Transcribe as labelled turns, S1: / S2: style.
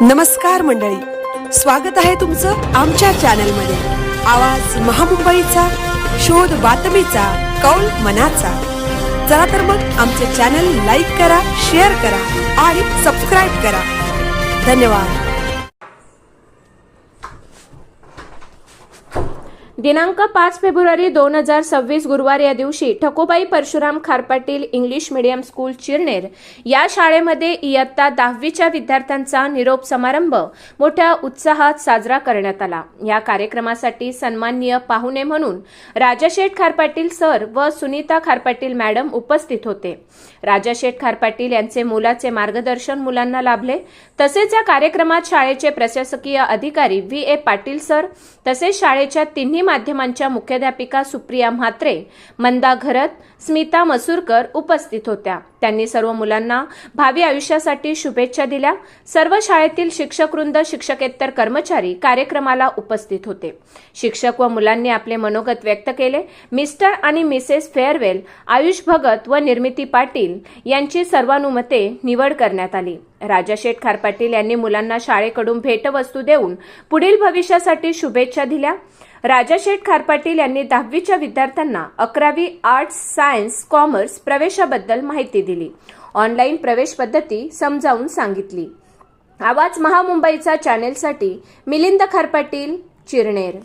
S1: नमस्कार मंडळी, स्वागत आहे तुमचं आमच्या चॅनलमध्ये। आवाज महामुंबईचा, शोध बातमीचा, कौल मनाचा। चला तर मग आमचे चॅनल लाईक करा, शेअर करा आणि सबस्क्राइब करा। धन्यवाद।
S2: दिनांक 5 फेब्रुवारी 2026 गुरुवार या दिवशी ठकोबाई Parshuram खारपाटील English medium school Chirner या शाळेमध्ये इयत्ता 10वीच्या विद्यार्थ्यांचा निरोप समारंभ मोठ्या उत्साहात साजरा करण्यात आला। या कार्यक्रमासाठी सन्माननीय पाहुणे म्हणून राजाशेठ खारपाटील सर व सुनीता खारपाटील मॅडम उपस्थित होते। राजाशेठ खारपाटील यांचे मोलाचे मार्गदर्शन मुलांना लाभले। तसेच या कार्यक्रमात शाळेचे प्रशासकीय अधिकारी V.A. पाटील सर तसेच शाळेच्या तिन्ही माध्यमांच्या मुख्याध्यापिका सुप्रिया म्हात्रे, मंदा घरत, स्मिता मसूरकर उपस्थित होत्या। त्यांनी सर्व मुलांना भावी आयुष्यासाठी शुभेच्छा दिल्या। सर्व शाळेतील शिक्षकवृंद, शिक्षकेतर कर्मचारी कार्यक्रमाला उपस्थित होते। शिक्षक व मुलांनी आपले मनोगत व्यक्त केले। मिस्टर आणि मिसेस फेअरवेल, आयुष भगत व निर्मिती पाटील यांची सर्वानुमते निवड करण्यात आली। राजाशेठ खारपाटील यांनी मुलांना शाळेकडून भेटवस्तू देऊन पुढील भविष्यासाठी शुभेच्छा दिल्या। राजाशेठ खारपाटील यांनी 10वीच्या विद्यार्थ्यांना 11वी आर्ट्स, सायन्स, कॉमर्स प्रवेशाबद्दल माहिती दिली। ऑनलाईन प्रवेश पद्धती समजावून सांगितली। आवाज महामुंबईचा चॅनेलसाठी मिलिंद खारपाटील, चिरनेर।